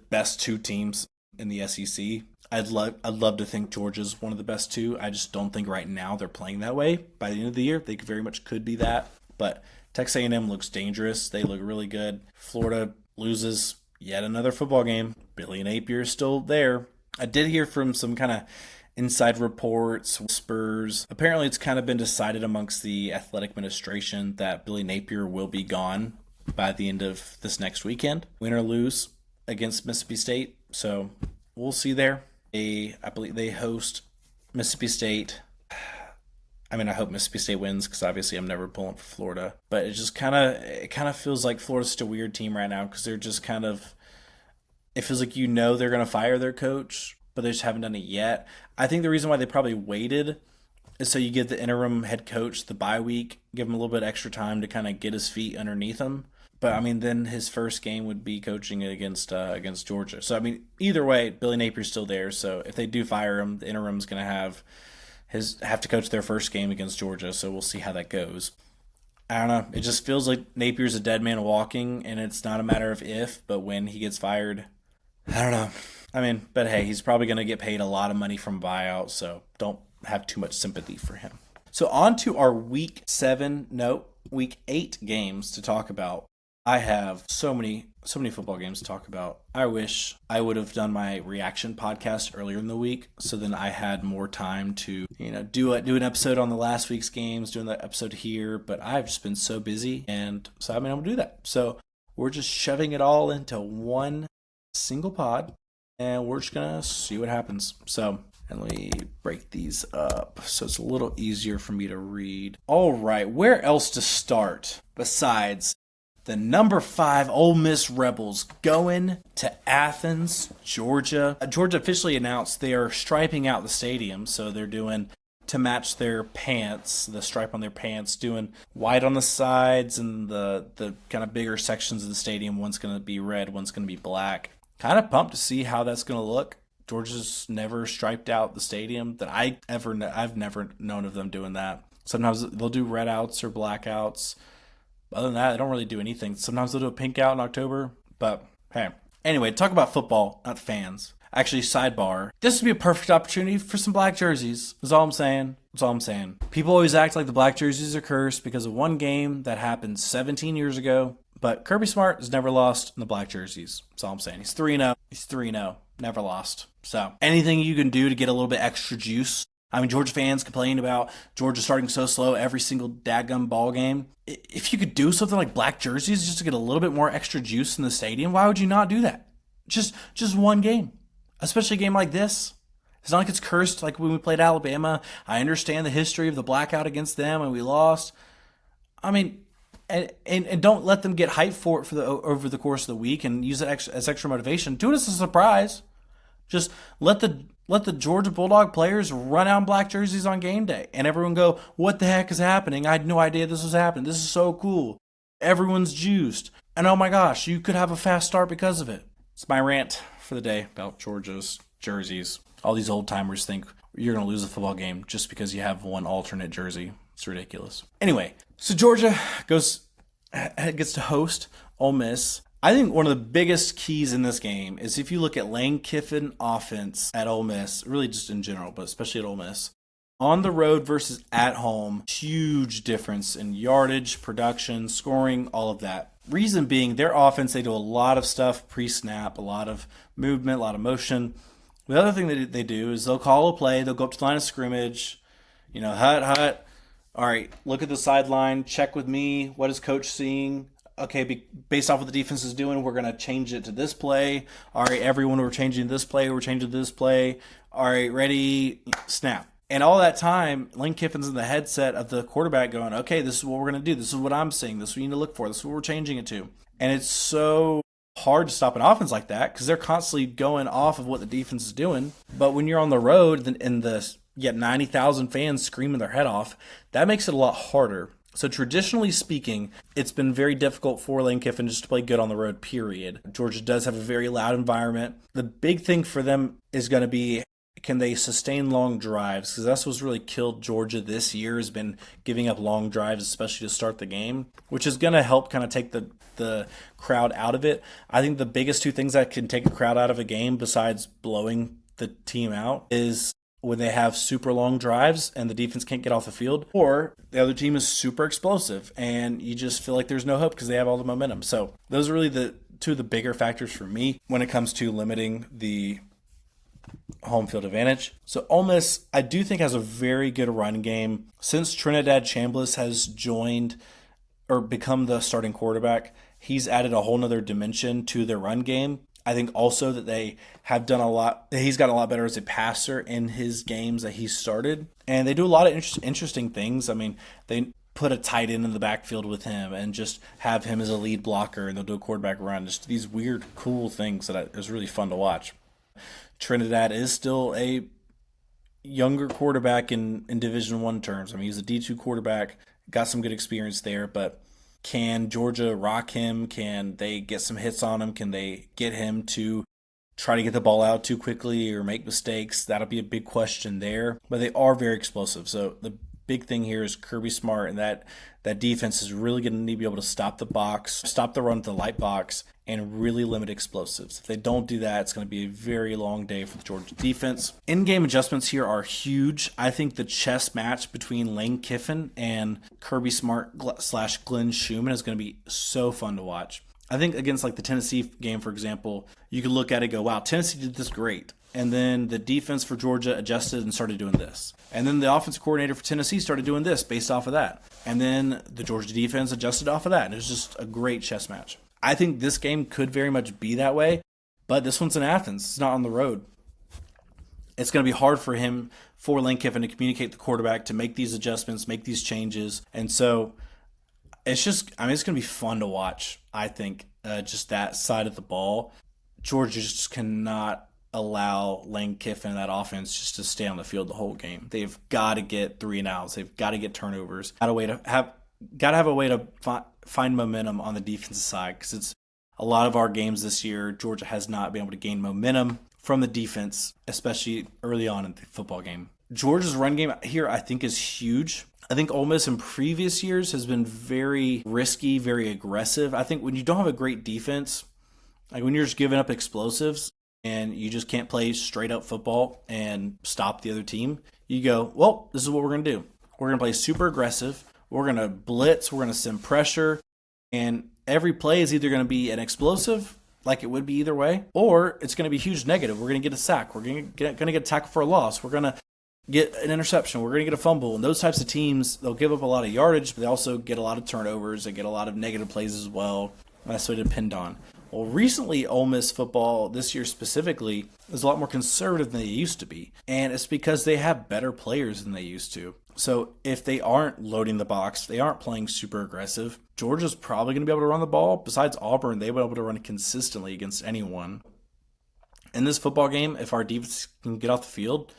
Speaker 1: best 2 teams in the SEC. I'd love to think Georgia's one of the best 2. I just don't think right now they're playing that way. By the end of the year, they very much could be that. But Texas A&M looks dangerous. They look really good. Florida loses yet another football game. Billy Napier is still there. I did hear from some kind of inside reports, whispers. Apparently, it's kind of been decided amongst the athletic administration that Billy Napier will be gone by the end of this next weekend, win or lose against Mississippi State. So we'll see there. I believe they host Mississippi State. I mean, I hope Mississippi State wins because obviously I'm never pulling for Florida. But it kind of feels like Florida's just a weird team right now because they're just it feels like they're going to fire their coach but they just haven't done it yet. I think the reason why they probably waited is so you give the interim head coach the bye week, give him a little bit extra time to kind of get his feet underneath him. But I mean, then his first game would be coaching against Georgia. So I mean, either way, Billy Napier's still there. So if they do fire him, the interim's going to have to coach their first game against Georgia. So we'll see how that goes. I don't know. It just feels like Napier's a dead man walking, and it's not a matter of if, but when he gets fired. I don't know. I mean, but hey, he's probably going to get paid a lot of money from buyout, so don't have too much sympathy for him. So on to our week 8 games to talk about. I have so many football games to talk about. I wish I would have done my reaction podcast earlier in the week, so then I had more time to, do an episode on the last week's games, doing that episode here. But I've just been so busy, and so I'm gonna do that. So we're just shoving it all into one single pod, and we're just gonna see what happens. So. And let me break these up so it's a little easier for me to read. All right, where else to start besides the number 5 Ole Miss Rebels going to Athens, Georgia? Georgia officially announced they are striping out the stadium, so they're doing to match their pants, the stripe on their pants, doing white on the sides and the kind of bigger sections of the stadium. One's going to be red, one's going to be black. Kind of pumped to see how that's going to look. Georgia's never striped out the stadium that I've never known of them doing that. Sometimes they'll do red outs or black outs. Other than that, they don't really do anything. Sometimes they'll do a pink out in October. But hey, anyway, talk about football, not fans. Actually, sidebar. This would be a perfect opportunity for some black jerseys. That's all I'm saying. People always act like the black jerseys are cursed because of one game that happened 17 years ago. But Kirby Smart has never lost in the black jerseys. That's all I'm saying. He's 3-0. He's 3-0. Never lost. So anything you can do to get a little bit extra juice. I mean, Georgia fans complain about Georgia starting so slow every single dadgum ball game. If you could do something like black jerseys just to get a little bit more extra juice in the stadium, why would you not do that? Just one game. Especially a game like this. It's not like it's cursed like when we played Alabama. I understand the history of the blackout against them and we lost. I mean, and don't let them get hyped for it over the course of the week and use it as extra motivation. Do it as a surprise. Just let the Georgia Bulldog players run out in black jerseys on game day, and everyone go, "What the heck is happening? I had no idea this was happening. This is so cool. Everyone's juiced, and oh my gosh, you could have a fast start because of it." It's my rant for the day about Georgia's jerseys. All these old timers think you're going to lose a football game just because you have one alternate jersey. It's ridiculous. Anyway, so Georgia gets to host Ole Miss. I think one of the biggest keys in this game is if you look at Lane Kiffin offense at Ole Miss, really just in general, but especially at Ole Miss, on the road versus at home, huge difference in yardage, production, scoring, all of that. Reason being, their offense, they do a lot of stuff pre-snap, a lot of movement, a lot of motion. The other thing that they do is they'll call a play, they'll go up to the line of scrimmage, hut. All right, look at the sideline, check with me, what is coach seeing? Okay, based off what the defense is doing, we're going to change it to this play. All right, everyone, we're changing this play. We're changing this play. All right, ready, snap. And all that time, Lane Kiffin's in the headset of the quarterback going, okay, this is what we're going to do. This is what I'm seeing. This is what you need to look for. This is what we're changing it to. And it's so hard to stop an offense like that because they're constantly going off of what the defense is doing. But when you're on the road and you get 90,000 fans screaming their head off, that makes it a lot harder. So traditionally speaking, it's been very difficult for Lane Kiffin just to play good on the road, period. Georgia does have a very loud environment. The big thing for them is going to be, can they sustain long drives? Because that's what's really killed Georgia this year, has been giving up long drives, especially to start the game, which is going to help kind of take the crowd out of it. I think the biggest two things that can take a crowd out of a game besides blowing the team out is when they have super long drives and the defense can't get off the field, or the other team is super explosive and you just feel like there's no hope because they have all the momentum. So those are really the two of the bigger factors for me when it comes to limiting the home field advantage. So Ole Miss, I do think, has a very good run game. Since Trinidad Chambliss has joined or become the starting quarterback, he's added a whole nother dimension to their run game. I think also that they have done a lot. He's gotten a lot better as a passer in his games that he started. And they do a lot of interesting things. I mean, they put a tight end in the backfield with him and just have him as a lead blocker, and they'll do a quarterback run. Just these weird, cool things that is really fun to watch. Trinidad is still a younger quarterback in Division I terms. I mean, he's a D2 quarterback, got some good experience there, but can Georgia rock him? Can they get some hits on him? Can they get him to try to get the ball out too quickly or make mistakes? That'll be a big question there. But they are very explosive. So the big thing here is Kirby Smart, and that defense is really going to need to be able to stop the box, stop the run to the light box, and really limit explosives. If they don't do that, it's going to be a very long day for the Georgia defense. In-game adjustments here are huge. I think the chess match between Lane Kiffin and Kirby Smart slash Glenn Schumann is going to be so fun to watch. I think against like the Tennessee game, for example, you could look at it and go, wow, Tennessee did this great. And then the defense for Georgia adjusted and started doing this. And then the offensive coordinator for Tennessee started doing this based off of that. And then the Georgia defense adjusted off of that. And it was just a great chess match. I think this game could very much be that way, but this one's in Athens. It's not on the road. It's going to be hard for Lane Kiffin to communicate the quarterback, to make these adjustments, make these changes. And so it's going to be fun to watch, I think, just that side of the ball. Georgia just cannot allow Lane Kiffin and that offense just to stay on the field the whole game. They've got to get 3 and outs. They've got to get turnovers. Got to have a way to find momentum on the defensive side, because it's a lot of our games this year, Georgia has not been able to gain momentum from the defense, especially early on in the football game. Georgia's run game here, I think, is huge. I think Ole Miss in previous years has been very risky, very aggressive. I think when you don't have a great defense, like when you're just giving up explosives and you just can't play straight up football and stop the other team, you go, well, this is what we're going to do. We're going to play super aggressive. We're going to blitz. We're going to send pressure. And every play is either going to be an explosive, like it would be either way, or it's going to be huge negative. We're going to get a sack. We're going to get a tackle for a loss. We're going to get an interception. We're going to get a fumble. And those types of teams, they'll give up a lot of yardage, but they also get a lot of turnovers. They get a lot of negative plays as well. That's what it depend on. Well, recently, Ole Miss football, this year specifically, is a lot more conservative than they used to be. And it's because they have better players than they used to. So if they aren't loading the box, they aren't playing super aggressive, Georgia's probably going to be able to run the ball. Besides Auburn, they were able to run it consistently against anyone. In this football game, if our defense can get off the field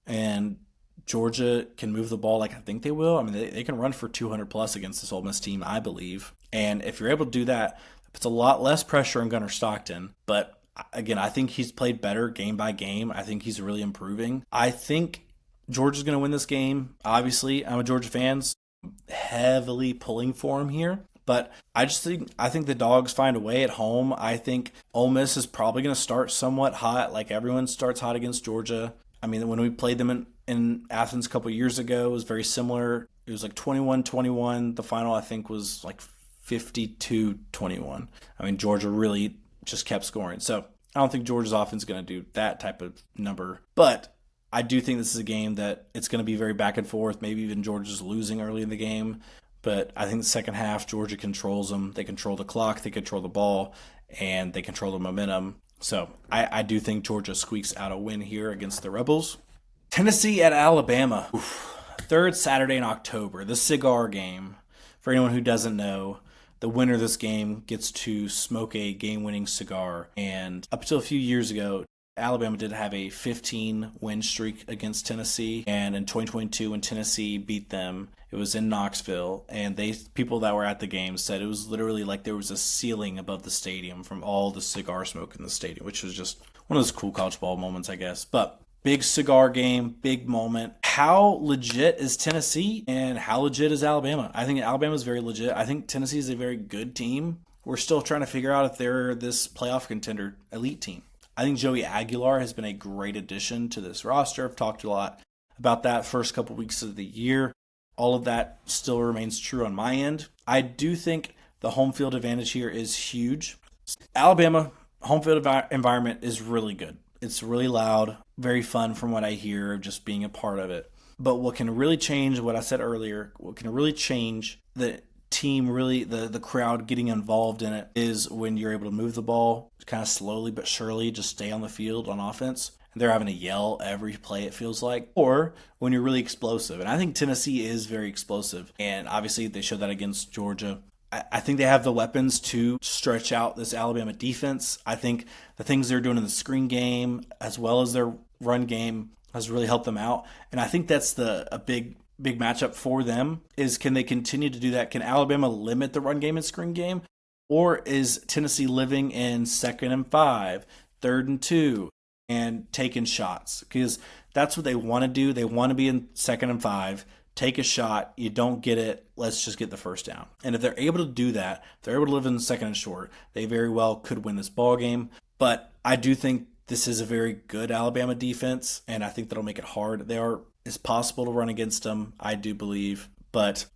Speaker 1: and Georgia can move the ball like I think they will, I mean, they can run for 200 plus against this Ole Miss team, I believe. And if you're able to do that, it's a lot less pressure on Gunnar Stockton. But again, I think he's played better game by game. I think he's really improving. I think Georgia's going to win this game. Obviously, I'm a Georgia fan, so I'm heavily pulling for him here. But I think the Dawgs find a way at home. I think Ole Miss is probably going to start somewhat hot, like everyone starts hot against Georgia. I mean, when we played them in Athens a couple of years ago, it was very similar. It was like 21-21. The final, I think, was like 52-21. I mean, Georgia really just kept scoring. So I don't think Georgia's offense is going to do that type of number. But I do think this is a game that it's going to be very back and forth. Maybe even Georgia's losing early in the game. But I think the second half, Georgia controls them. They control the clock, they control the ball, and they control the momentum. So I do think Georgia squeaks out a win here against the Rebels. Tennessee at Alabama. Third Saturday in October, the cigar game. For anyone who doesn't know, the winner of this game gets to smoke a game-winning cigar. And up until a few years ago, Alabama did have a 15-win streak against Tennessee. And in 2022, when Tennessee beat them, it was in Knoxville. And people that were at the game said it was literally like there was a ceiling above the stadium from all the cigar smoke in the stadium, which was just one of those cool college ball moments, I guess. But big cigar game, big moment. How legit is Tennessee and how legit is Alabama? I think Alabama is very legit. I think Tennessee is a very good team. We're still trying to figure out if they're this playoff contender elite team. I think Joey Aguilar has been a great addition to this roster. I've talked a lot about that first couple weeks of the year. All of that still remains true on my end. I do think the home field advantage here is huge. Alabama home field environment is really good. It's really loud, very fun from what I hear, just being a part of it. But what can really change, what I said earlier, what can really change the team, really the crowd getting involved in it, is when you're able to move the ball kind of slowly but surely, just stay on the field on offense. And they're having to yell every play, it feels like. Or when you're really explosive. And I think Tennessee is very explosive. And obviously they showed that against Georgia. I think they have the weapons to stretch out this Alabama defense. I think the things they're doing in the screen game as well as their run game has really helped them out. And I think that's a big matchup for them is, can they continue to do that? Can Alabama limit the run game and screen game? Or is Tennessee living in 2nd and 5, 3rd and 2, and taking shots? Because that's what they want to do. They want to be in 2nd and 5, take a shot. You don't get it, let's just get the first down. And if they're able to do that, if they're able to live in 2nd and short, they very well could win this ball game. But I do think this is a very good Alabama defense, and I think that'll make it hard. It's possible to run against them, I do believe. But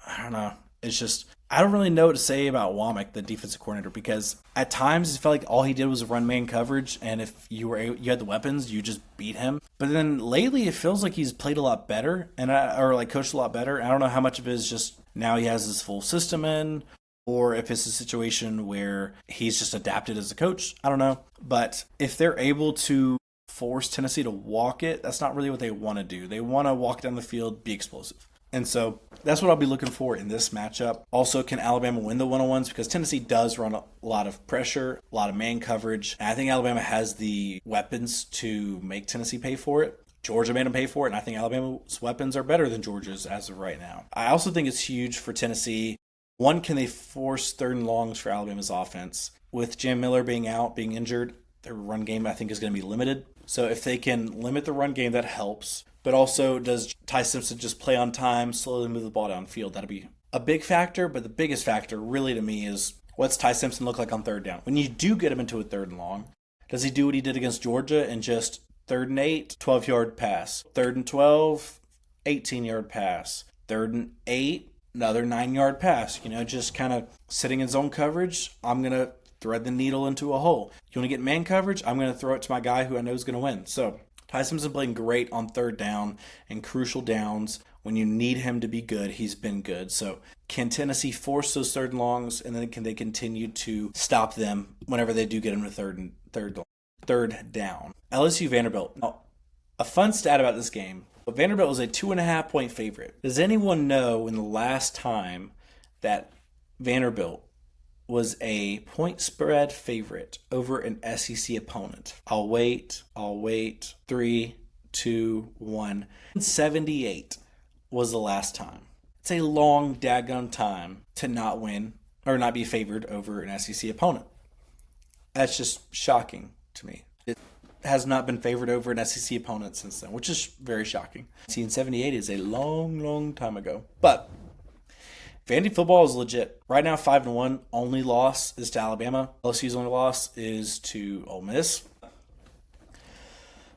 Speaker 1: I don't know. It's just, I don't really know what to say about Womack, the defensive coordinator, because at times it felt like all he did was run man coverage, and if you had the weapons, you just beat him. But then lately, it feels like he's played a lot better, or coached a lot better. I don't know how much of it is just now he has his full system in, or if it's a situation where he's just adapted as a coach. I don't know. But if they're able to force Tennessee to walk it, that's not really what they want to do. They want to walk down the field, be explosive. And so that's what I'll be looking for in this matchup. Also, can Alabama win the one-on-ones? Because Tennessee does run a lot of pressure, a lot of man coverage. And I think Alabama has the weapons to make Tennessee pay for it. Georgia made them pay for it, and I think Alabama's weapons are better than Georgia's as of right now. I also think it's huge for Tennessee. One, can they force 3rd and longs for Alabama's offense? With Jam Miller being out, being injured, their run game I think is going to be limited. So if they can limit the run game, that helps. But also, does Ty Simpson just play on time, slowly move the ball downfield? That'll be a big factor. But the biggest factor really to me is, what's Ty Simpson look like on 3rd down? When you do get him into a 3rd and long, does he do what he did against Georgia and just 3rd and 8, 12-yard pass? 3rd and 12, 18-yard pass. 3rd and 8, another 9-yard pass. Just kind of sitting in zone coverage. I'm going to thread the needle into a hole. You want to get man coverage? I'm going to throw it to my guy who I know is going to win. So Ty Simpson playing great on 3rd down and crucial downs. When you need him to be good, he's been good. So can Tennessee force those 3rd and longs, and then can they continue to stop them whenever they do get them to third down? LSU Vanderbilt. Now, a fun stat about this game, but Vanderbilt was a 2.5-point favorite. Does anyone know when the last time that Vanderbilt was a point spread favorite over an SEC opponent? I'll wait. 3, 2, 1. 78 was the last time. It's a long daggone time to not win or not be favored over an SEC opponent. That's just shocking to me. It has not been favored over an SEC opponent since then, which is very shocking. 78 is a long, long time ago. But Vandy football is legit. Right now, 5-1. Only loss is to Alabama. LSU's only loss is to Ole Miss.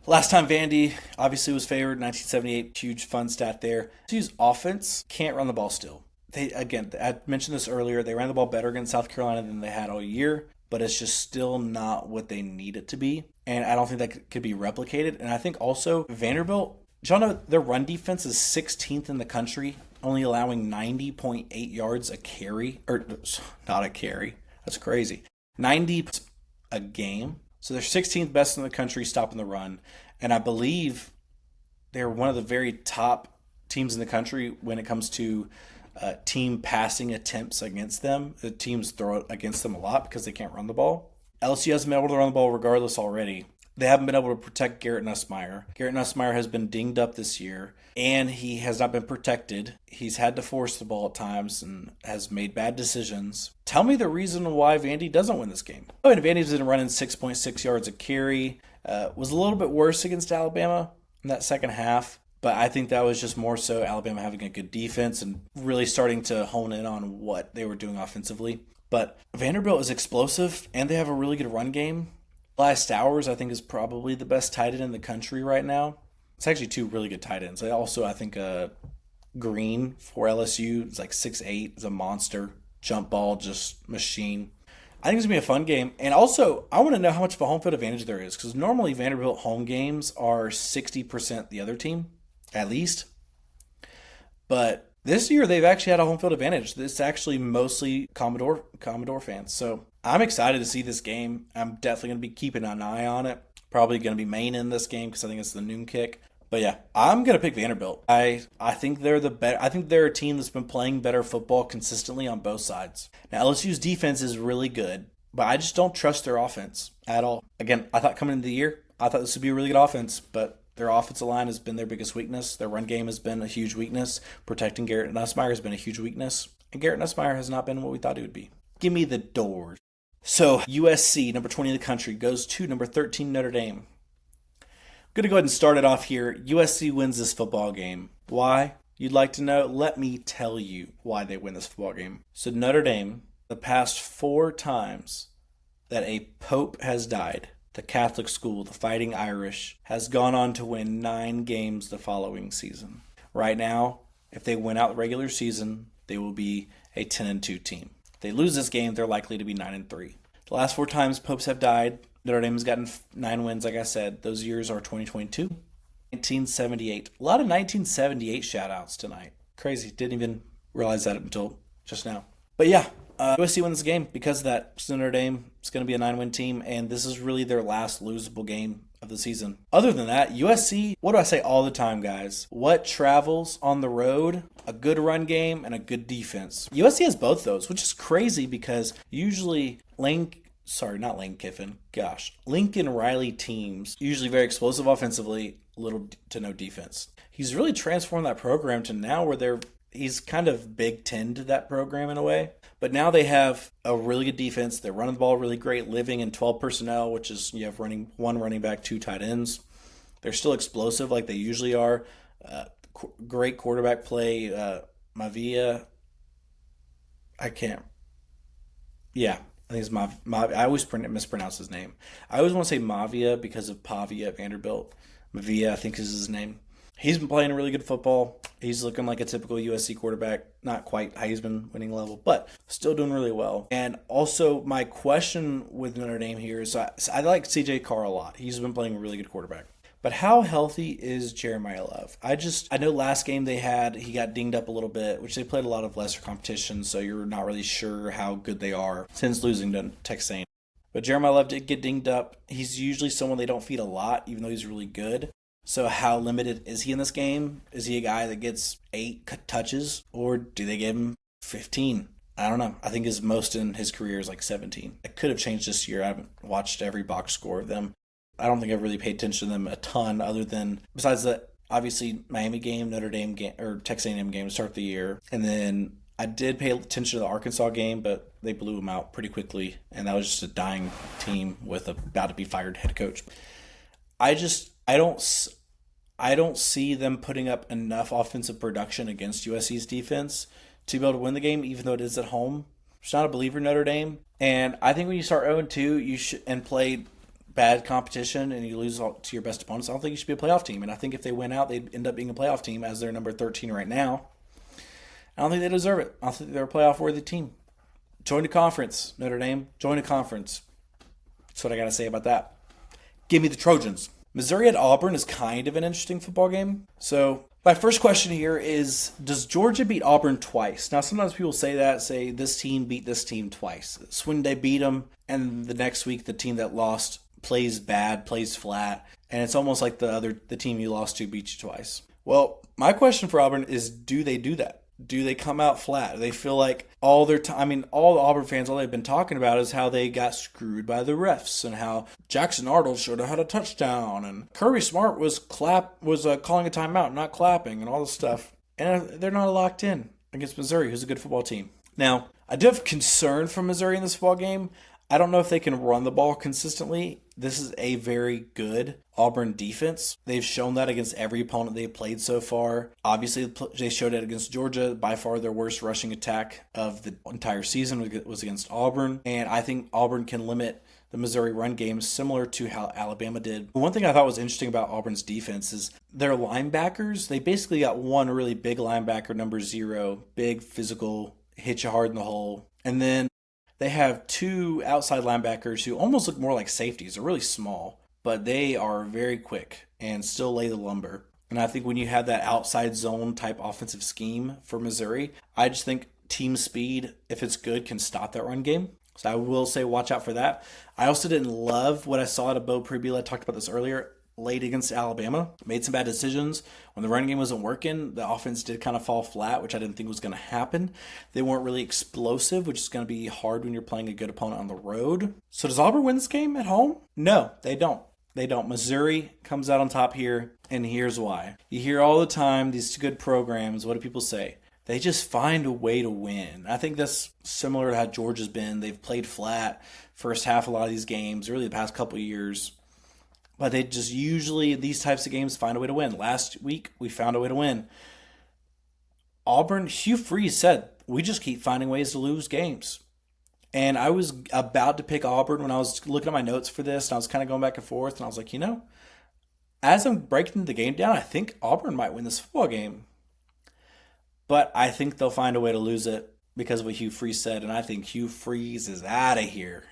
Speaker 1: Last time Vandy obviously was favored, 1978. Huge fun stat there. LSU's offense can't run the ball still. I mentioned this earlier. They ran the ball better against South Carolina than they had all year, but it's just still not what they need it to be. And I don't think that could be replicated. And I think also Vanderbilt, did y'all know their run defense is 16th in the country, only allowing 90.8 yards a carry, or not a carry. That's crazy. 90 a game. So they're 16th best in the country stopping the run. And I believe they're one of the very top teams in the country when it comes to team passing attempts against them. The teams throw it against them a lot because they can't run the ball. LSU hasn't been able to run the ball regardless already. They haven't been able to protect Garrett Nussmeier. Garrett Nussmeier has been dinged up this year, and he has not been protected. He's had to force the ball at times and has made bad decisions. Tell me the reason why Vandy doesn't win this game. Oh, and Vandy's been running 6.6 yards a carry. Was a little bit worse against Alabama in that second half, but I think that was just more so Alabama having a good defense and really starting to hone in on what they were doing offensively. But Vanderbilt is explosive, and they have a really good run game. Elias Stowers, I think, is probably the best tight end in the country right now. It's actually two really good tight ends. I think Green for LSU is like 6'8", is a monster. Jump ball, just machine. I think it's going to be a fun game. And also, I want to know how much of a home field advantage there is, because normally Vanderbilt home games are 60% the other team, at least. But this year, they've actually had a home field advantage. It's actually mostly Commodore fans. So I'm excited to see this game. I'm definitely going to be keeping an eye on it. Probably going to be main in this game because I think it's the noon kick. But yeah, I'm gonna pick Vanderbilt. I think they're the better. I think they're a team that's been playing better football consistently on both sides. Now LSU's defense is really good, but I just don't trust their offense at all. Again, I thought coming into the year, I thought this would be a really good offense, but their offensive line has been their biggest weakness. Their run game has been a huge weakness. Protecting Garrett Nussmeier has been a huge weakness, and Garrett Nussmeier has not been what we thought he would be. Give me the Doors. So USC, number 20 in the country, goes to number 13 Notre Dame. I'm going to go ahead and start it off here. USC wins this football game. Why? You'd like to know? Let me tell you why they win this football game. So Notre Dame, the past 4 times that a pope has died, the Catholic school, the Fighting Irish, has gone on to win 9 games the following season. Right now, if they win out the regular season, they will be a 10-2 team. If they lose this game, they're likely to be 9-3. The last 4 times popes have died, Notre Dame has gotten 9 wins, like I said. Those years are 2022, 1978. A lot of 1978 shout-outs tonight. Crazy. Didn't even realize that until just now. But yeah, USC wins this game because of that. So Notre Dame is going to be a 9-win team, and this is really their last losable game of the season. Other than that, USC, what do I say all the time, guys? What travels on the road? A good run game and a good defense. USC has both those, which is crazy because usually Lane Kiffin. Lincoln Riley teams, usually very explosive offensively, little to no defense. He's really transformed that program to now where he's kind of Big Ten to that program in a way. But now they have a really good defense. They're running the ball really great, living in 12 personnel, which is you have one running back, 2 tight ends. They're still explosive like they usually are. Great quarterback play. Mavia. I think it's Mavia. I always mispronounce his name. I always want to say Mavia because of Pavia at Vanderbilt. Mavia, I think is his name. He's been playing really good football. He's looking like a typical USC quarterback. Not quite Heisman winning level, but still doing really well. And also, my question with Notre Dame here is I like CJ Carr a lot. He's been playing a really good quarterback. But how healthy is Jeremiah Love? I know last game he got dinged up a little bit, which they played a lot of lesser competition, so you're not really sure how good they are since losing to Texas A&M. But Jeremiah Love did get dinged up. He's usually someone they don't feed a lot, even though he's really good. So how limited is he in this game? Is he a guy that gets 8 touches, or do they give him 15? I don't know. I think his most in his career is like 17. It could have changed this year. I haven't watched every box score of them. I don't think I've really paid attention to them a ton other than, besides the obviously Miami game, Notre Dame game, or Texas A&M game to start the year. And then I did pay attention to the Arkansas game, but they blew them out pretty quickly. And that was just a dying team with a about to be fired head coach. I don't see them putting up enough offensive production against USC's defense to be able to win the game, even though it is at home. I'm just not a believer in Notre Dame. And I think when you start 0-2 you should and play bad competition and you lose to your best opponents, I don't think you should be a playoff team. And I think if they win out, they'd end up being a playoff team as they're number 13 right now. I don't think they deserve it. I don't think they're a playoff-worthy team. Join the conference, Notre Dame. Join the conference. That's what I got to say about that. Give me the Trojans. Missouri at Auburn is kind of an interesting football game. So my first question here is, does Georgia beat Auburn twice? Now, sometimes people say this team beat this team twice. It's when they beat them, and the next week the team that lost plays bad, plays flat, and it's almost like the team you lost to beat you twice. Well, my question for Auburn is, do they do that? Do they come out flat? Do they feel like all their time? I mean, all the Auburn fans, all they've been talking about is how they got screwed by the refs and how Jackson Arnold should have had a touchdown and Kirby Smart was calling a timeout, not clapping, and all this stuff. And they're not locked in against Missouri, who's a good football team. Now, I do have concern for Missouri in this football game. I don't know if they can run the ball consistently. This is a very good Auburn defense. They've shown that against every opponent they've played so far. Obviously, they showed it against Georgia. By far their worst rushing attack of the entire season was against Auburn. And I think Auburn can limit the Missouri run game similar to how Alabama did. One thing I thought was interesting about Auburn's defense is their linebackers. They basically got one really big linebacker, number 0, big, physical, hit you hard in the hole. And then they have 2 outside linebackers who almost look more like safeties. They're really small, but they are very quick and still lay the lumber. And I think when you have that outside zone type offensive scheme for Missouri, I just think team speed, if it's good, can stop that run game. So I will say watch out for that. I also didn't love what I saw at a Bo Pribula. I talked about this earlier. late against Alabama. Made some bad decisions. When the running game wasn't working, the offense did kind of fall flat, which I didn't think was going to happen. They weren't really explosive, which is going to be hard when you're playing a good opponent on the road. So does Auburn win this game at home? No, they don't. They don't. Missouri comes out on top here, and here's why. You hear all the time these good programs, what do people say? They just find a way to win. I think that's similar to how Georgia's been. They've played flat first half a lot of these games, really the past couple of years. But they just usually, these types of games, find a way to win. Last week, we found a way to win. Auburn, Hugh Freeze said, we just keep finding ways to lose games. And I was about to pick Auburn when I was looking at my notes for this, and I was kind of going back and forth, and I was like, as I'm breaking the game down, I think Auburn might win this football game. But I think they'll find a way to lose it because of what Hugh Freeze said, and I think Hugh Freeze is out of here,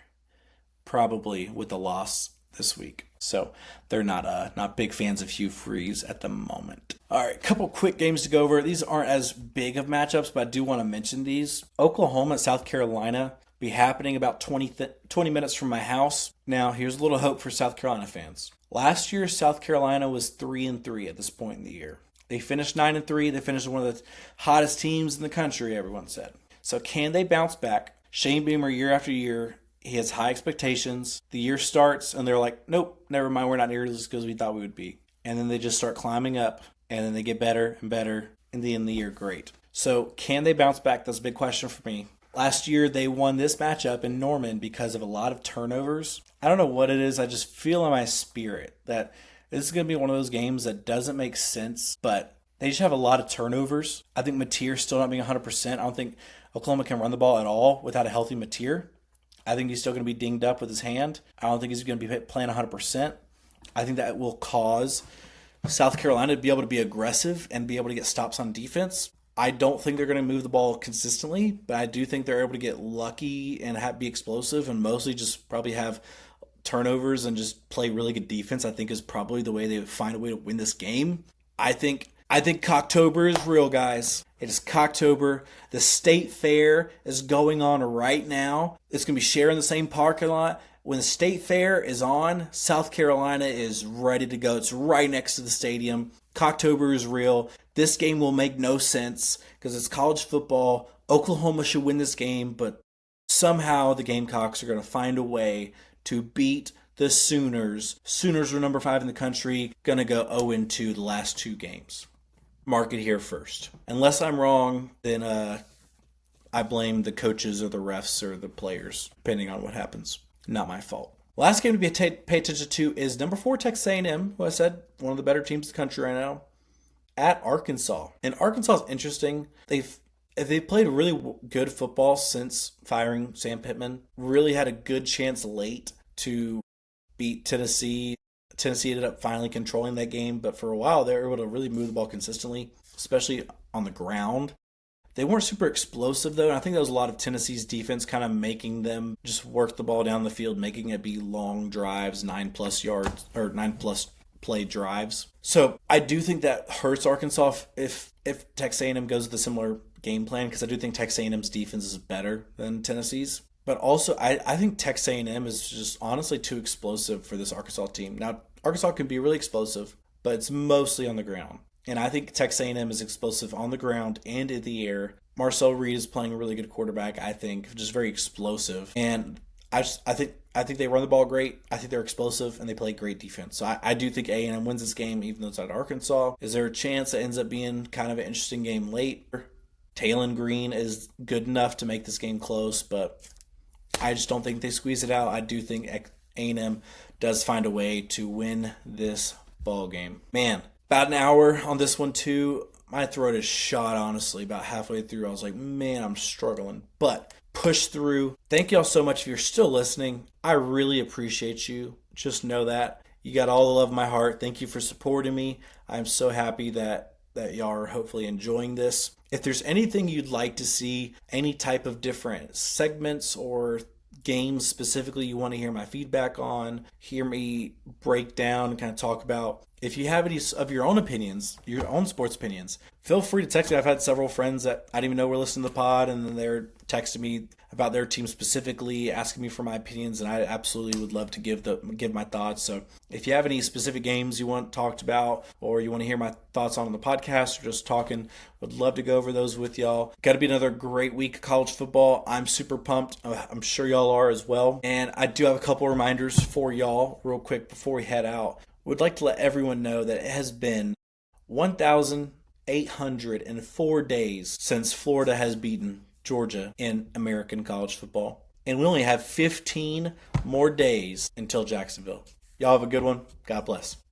Speaker 1: probably with the loss this week. So they're not big fans of Hugh Freeze at the moment. All right, couple quick games to go over. These aren't as big of matchups, but I do want to mention these. Oklahoma at South Carolina be happening about 20 minutes from my house. Now, here's a little hope for South Carolina fans. Last year, South Carolina was 3-3 at this point in the year. They finished 9-3. They finished one of the hottest teams in the country, everyone said. So can they bounce back? Shane Beamer, year after year, he has high expectations. The year starts, and they're like, nope, never mind, we're not nearly as good as we thought we would be. And then they just start climbing up, and then they get better and better. In the end of the year, great. So can they bounce back? That's a big question for me. Last year, they won this matchup in Norman because of a lot of turnovers. I don't know what it is. I just feel in my spirit that this is going to be one of those games that doesn't make sense, but they just have a lot of turnovers. I think Mateer's still not being 100%. I don't think Oklahoma can run the ball at all without a healthy Mateer. I think he's still going to be dinged up with his hand. I don't think he's going to be playing 100%. I think that will cause South Carolina to be able to be aggressive and be able to get stops on defense. I don't think they're going to move the ball consistently, but I do think they're able to get lucky and be explosive and mostly just probably have turnovers and just play really good defense. I think is probably the way they would find a way to win this game. I think Cocktober is real, guys. It is Cocktober. The State Fair is going on right now. It's going to be sharing the same parking lot. When the State Fair is on, South Carolina is ready to go. It's right next to the stadium. Cocktober is real. This game will make no sense because it's college football. Oklahoma should win this game, but somehow the Gamecocks are going to find a way to beat the Sooners. Sooners are number 5 in the country, going to go 0-2 the last 2 games. Mark it here first. Unless I'm wrong, then I blame the coaches or the refs or the players, depending on what happens. Not my fault. Last game to pay attention to is number 4 Texas A&M, who I said one of the better teams in the country right now, at Arkansas. And Arkansas is interesting. They've played really good football since firing Sam Pittman. Really had a good chance late to beat Tennessee. Tennessee ended up finally controlling that game, but for a while they were able to really move the ball consistently, especially on the ground. They weren't super explosive, though, and I think that was a lot of Tennessee's defense kind of making them just work the ball down the field, making it be long drives, 9+ yards, or 9+ play drives. So I do think that hurts Arkansas if Texas A&M goes with a similar game plan, because I do think Texas A&M's defense is better than Tennessee's. But also, I think Texas A&M is just honestly too explosive for this Arkansas team. Now, Arkansas can be really explosive, but it's mostly on the ground. And I think Texas A&M is explosive on the ground and in the air. Marcel Reed is playing a really good quarterback, I think, just very explosive. And I think they run the ball great. I think they're explosive, and they play great defense. So I do think A&M wins this game, even though it's at Arkansas. Is there a chance it ends up being kind of an interesting game late? Talon Green is good enough to make this game close, but I just don't think they squeeze it out. I do think A&M does find a way to win this ball game. Man, about an hour on this one too. My throat is shot, honestly. About halfway through, I was like, man, I'm struggling. But push through. Thank y'all so much if you're still listening. I really appreciate you. Just know that. You got all the love in my heart. Thank you for supporting me. I'm so happy that y'all are hopefully enjoying this. If there's anything you'd like to see, any type of different segments or games specifically you want to hear my feedback on, hear me break down and kind of talk about If you have any of your own opinions, your own sports opinions, feel free to text me. I've had several friends that I didn't even know were listening to the pod, and then they're texting me about their team specifically, asking me for my opinions, and I absolutely would love to give my thoughts. So if you have any specific games you want talked about, or you want to hear my thoughts on the podcast, or just talking, would love to go over those with y'all. Got to be another great week of college football. I'm super pumped. I'm sure y'all are as well. And I do have a couple reminders for y'all real quick before we head out. Would like to let everyone know that it has been 1,804 days since Florida has beaten Georgia in American college football. And we only have 15 more days until Jacksonville. Y'all have a good one. God bless.